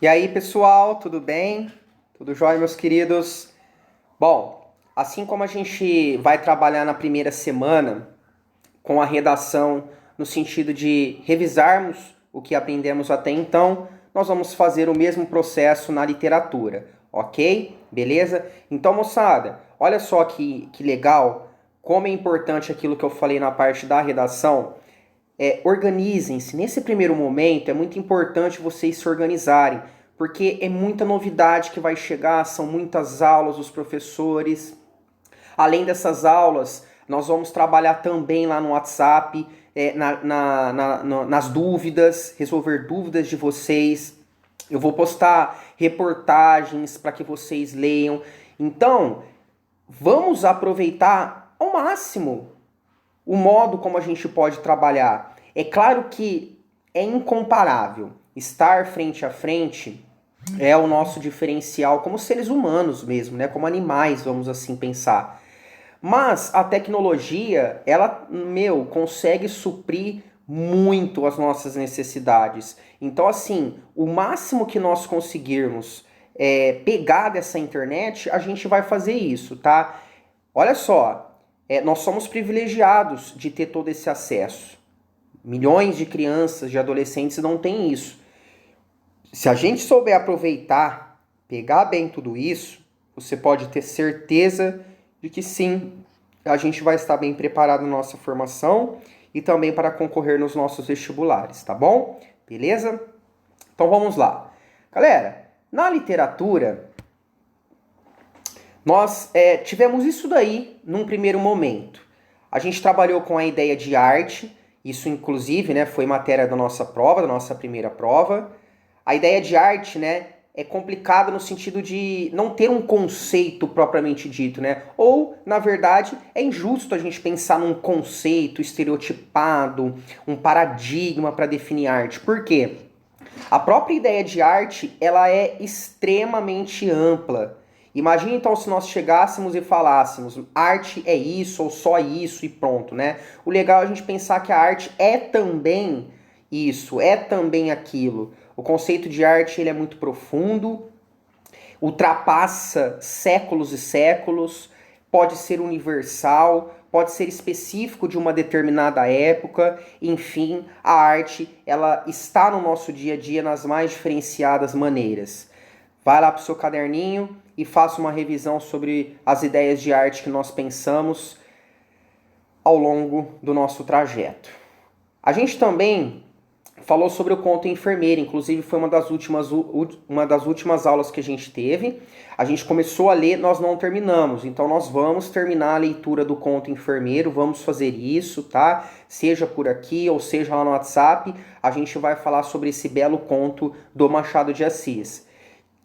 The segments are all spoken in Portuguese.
E aí, pessoal, tudo bem? Tudo jóia, meus queridos? Bom, assim como a gente vai trabalhar na primeira semana com a redação no sentido de revisarmos o que aprendemos até então, nós vamos fazer o mesmo processo na literatura, ok? Beleza? Então, moçada, olha só que legal, como é importante aquilo que eu falei na parte da redação. Organizem-se. Nesse primeiro momento, é muito importante vocês se organizarem, porque é muita novidade que vai chegar, são muitas aulas dos professores. Além dessas aulas, nós vamos trabalhar também lá no WhatsApp, nas dúvidas, resolver dúvidas de vocês. Eu vou postar reportagens para que vocês leiam. Então, vamos aproveitar ao máximo o modo como a gente pode trabalhar. É claro que é incomparável. Estar frente a frente é o nosso diferencial como seres humanos mesmo, né? Como animais, vamos assim pensar. Mas a tecnologia, ela, consegue suprir muito as nossas necessidades. Então, assim, o máximo que nós conseguirmos pegar dessa internet, a gente vai fazer isso, tá? Olha só, nós somos privilegiados de ter todo esse acesso. Milhões de crianças, de adolescentes não têm isso. Se a gente souber aproveitar, pegar bem tudo isso, você pode ter certeza de que sim, a gente vai estar bem preparado na nossa formação e também para concorrer nos nossos vestibulares, tá bom? Beleza? Então vamos lá. Galera, na literatura, nós tivemos isso daí num primeiro momento. A gente trabalhou com a ideia de arte, isso inclusive, né, foi matéria da nossa prova, da nossa primeira prova. A ideia de arte, né, é complicada no sentido de não ter um conceito propriamente dito, né? Ou, na verdade, é injusto a gente pensar num conceito estereotipado, um paradigma para definir arte. Por quê? A própria ideia de arte, ela é extremamente ampla. Imagine então se nós chegássemos e falássemos arte é isso ou só isso e pronto, né? O legal é a gente pensar que a arte é também isso, é também aquilo. O conceito de arte ele é muito profundo, ultrapassa séculos e séculos, pode ser universal, pode ser específico de uma determinada época, enfim, a arte ela está no nosso dia a dia nas mais diferenciadas maneiras. Vai lá para o seu caderninho e faça uma revisão sobre as ideias de arte que nós pensamos ao longo do nosso trajeto. A gente também falou sobre o conto Enfermeira, inclusive foi uma das últimas aulas que a gente teve. A gente começou a ler, nós não terminamos, então nós vamos terminar a leitura do conto Enfermeiro, vamos fazer isso, tá? Seja por aqui ou seja lá no WhatsApp, a gente vai falar sobre esse belo conto do Machado de Assis.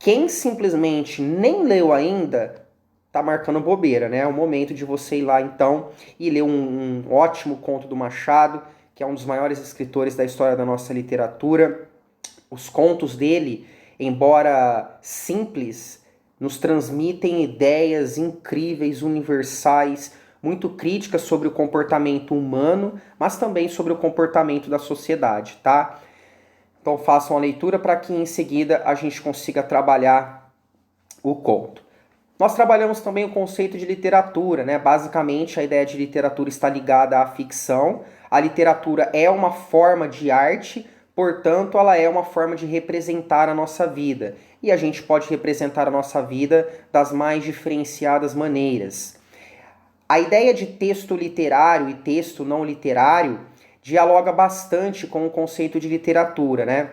Quem simplesmente nem leu ainda, tá marcando bobeira, né? É o momento de você ir lá então e ler um ótimo conto do Machado, que é um dos maiores escritores da história da nossa literatura. Os contos dele, embora simples, nos transmitem ideias incríveis, universais, muito críticas sobre o comportamento humano, mas também sobre o comportamento da sociedade, tá? Então façam a leitura para que em seguida a gente consiga trabalhar o conto. Nós trabalhamos também o conceito de literatura, né? Basicamente, a ideia de literatura está ligada à ficção. A literatura é uma forma de arte, portanto, ela é uma forma de representar a nossa vida. E a gente pode representar a nossa vida das mais diferenciadas maneiras. A ideia de texto literário e texto não literário dialoga bastante com o conceito de literatura, né?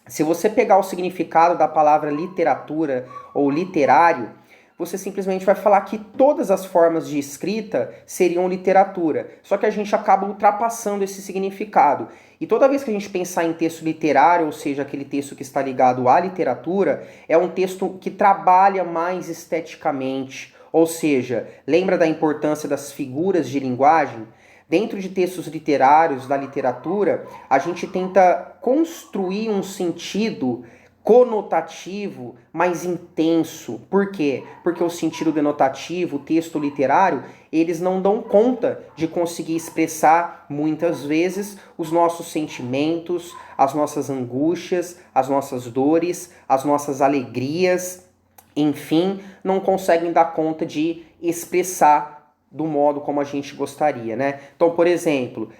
Se você pegar o significado da palavra literatura ou literário, você simplesmente vai falar que todas as formas de escrita seriam literatura. Só que a gente acaba ultrapassando esse significado. E toda vez que a gente pensar em texto literário, ou seja, aquele texto que está ligado à literatura, é um texto que trabalha mais esteticamente. Ou seja, lembra da importância das figuras de linguagem? Dentro de textos literários, da literatura, a gente tenta construir um sentido conotativo, mais intenso. Por quê? Porque o sentido denotativo, o texto literário, eles não dão conta de conseguir expressar, muitas vezes, os nossos sentimentos, as nossas angústias, as nossas dores, as nossas alegrias, enfim, não conseguem dar conta de expressar do modo como a gente gostaria, né? Então, por exemplo,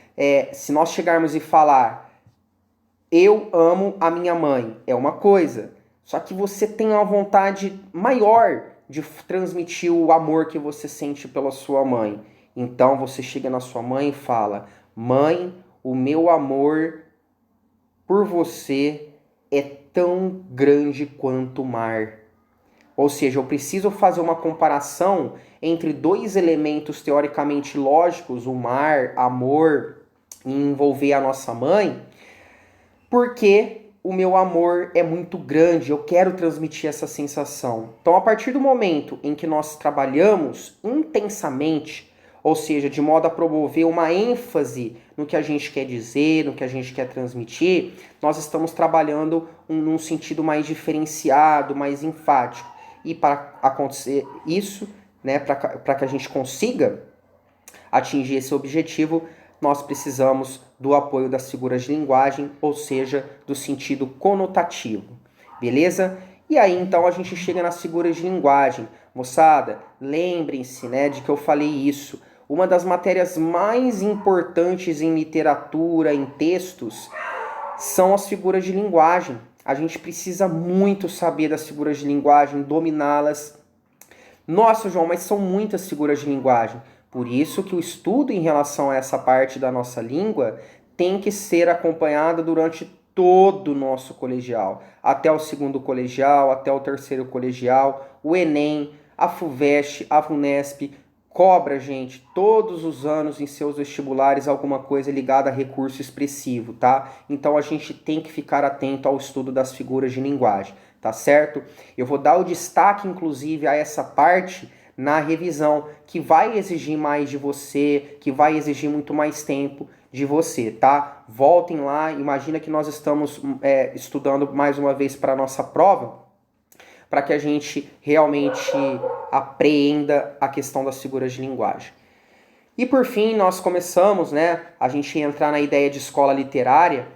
se nós chegarmos e falar eu amo a minha mãe, é uma coisa. Só que você tem uma vontade maior de transmitir o amor que você sente pela sua mãe. Então você chega na sua mãe e fala: Mãe, o meu amor por você é tão grande quanto o mar. Ou seja, eu preciso fazer uma comparação entre dois elementos teoricamente lógicos, o mar, amor, e envolver a nossa mãe, porque o meu amor é muito grande, eu quero transmitir essa sensação. Então, a partir do momento em que nós trabalhamos intensamente, ou seja, de modo a promover uma ênfase no que a gente quer dizer, no que a gente quer transmitir, nós estamos trabalhando num sentido mais diferenciado, mais enfático. E para acontecer isso, né, para que a gente consiga atingir esse objetivo, nós precisamos do apoio das figuras de linguagem, ou seja, do sentido conotativo. Beleza? E aí então a gente chega nas figuras de linguagem. Moçada, lembrem-se, né, de que eu falei isso. Uma das matérias mais importantes em literatura, em textos, são as figuras de linguagem. A gente precisa muito saber das figuras de linguagem, dominá-las. Nossa, João, mas são muitas figuras de linguagem. Por isso que o estudo em relação a essa parte da nossa língua tem que ser acompanhado durante todo o nosso colegial. Até o segundo colegial, até o terceiro colegial, o Enem, a FUVEST, a VUNESP, cobra, gente, todos os anos em seus vestibulares alguma coisa ligada a recurso expressivo, tá? Então a gente tem que ficar atento ao estudo das figuras de linguagem, tá certo? Eu vou dar o destaque, inclusive, a essa parte na revisão, que vai exigir mais de você, que vai exigir muito mais tempo de você, tá? Voltem lá, imagina que nós estamos estudando mais uma vez para a nossa prova, para que a gente realmente apreenda a questão das figuras de linguagem. E por fim, nós começamos, né, a gente entrar na ideia de escola literária,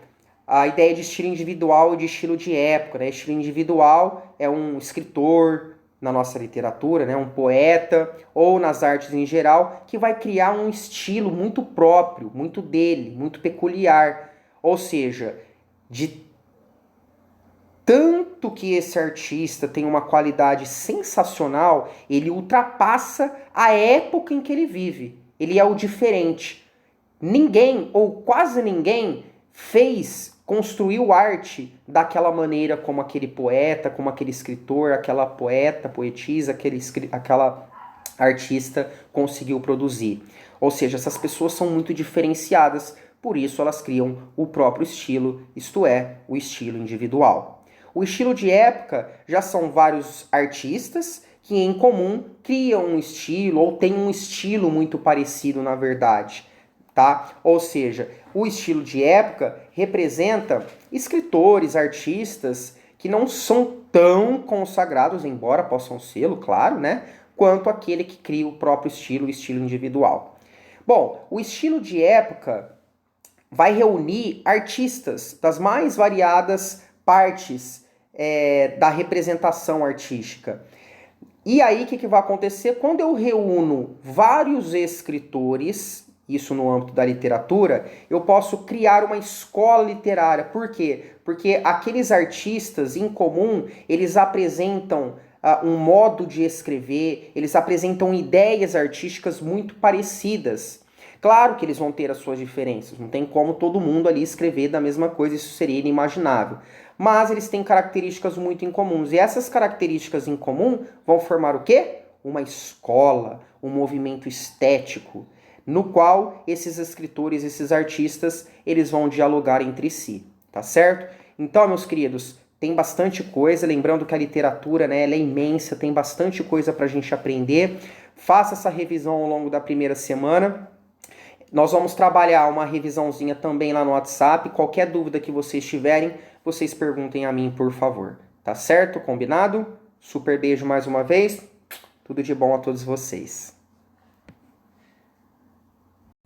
a ideia de estilo individual e de estilo de época, né? Estilo individual é um escritor na nossa literatura, né, um poeta, ou nas artes em geral, que vai criar um estilo muito próprio, muito dele, muito peculiar. Ou seja, de tanto que esse artista tem uma qualidade sensacional, ele ultrapassa a época em que ele vive. Ele é o diferente. Ninguém, ou quase ninguém, construiu arte daquela maneira como aquele poeta, como aquele escritor, aquela poeta, poetisa, aquela artista conseguiu produzir. Ou seja, essas pessoas são muito diferenciadas, por isso elas criam o próprio estilo, isto é, o estilo individual. O estilo de época já são vários artistas que em comum criam um estilo ou têm um estilo muito parecido, na verdade, tá? Ou seja, o estilo de época representa escritores, artistas que não são tão consagrados, embora possam sê-lo, claro, né? Quanto aquele que cria o próprio estilo, o estilo individual. Bom, o estilo de época vai reunir artistas das mais variadas partes da representação artística. E aí, o que vai acontecer? Quando eu reúno vários escritores, isso no âmbito da literatura, eu posso criar uma escola literária. Por quê? Porque aqueles artistas em comum, eles apresentam um modo de escrever, eles apresentam ideias artísticas muito parecidas. Claro que eles vão ter as suas diferenças, não tem como todo mundo ali escrever da mesma coisa, isso seria inimaginável. Mas eles têm características muito incomuns, e essas características em comum vão formar o quê? Uma escola, um movimento estético, no qual esses escritores, esses artistas, eles vão dialogar entre si, tá certo? Então, meus queridos, tem bastante coisa, lembrando que a literatura, né, ela é imensa, tem bastante coisa pra gente aprender. Faça essa revisão ao longo da primeira semana. Nós vamos trabalhar uma revisãozinha também lá no WhatsApp. Qualquer dúvida que vocês tiverem, vocês perguntem a mim, por favor. Tá certo? Combinado? Super beijo mais uma vez. Tudo de bom a todos vocês.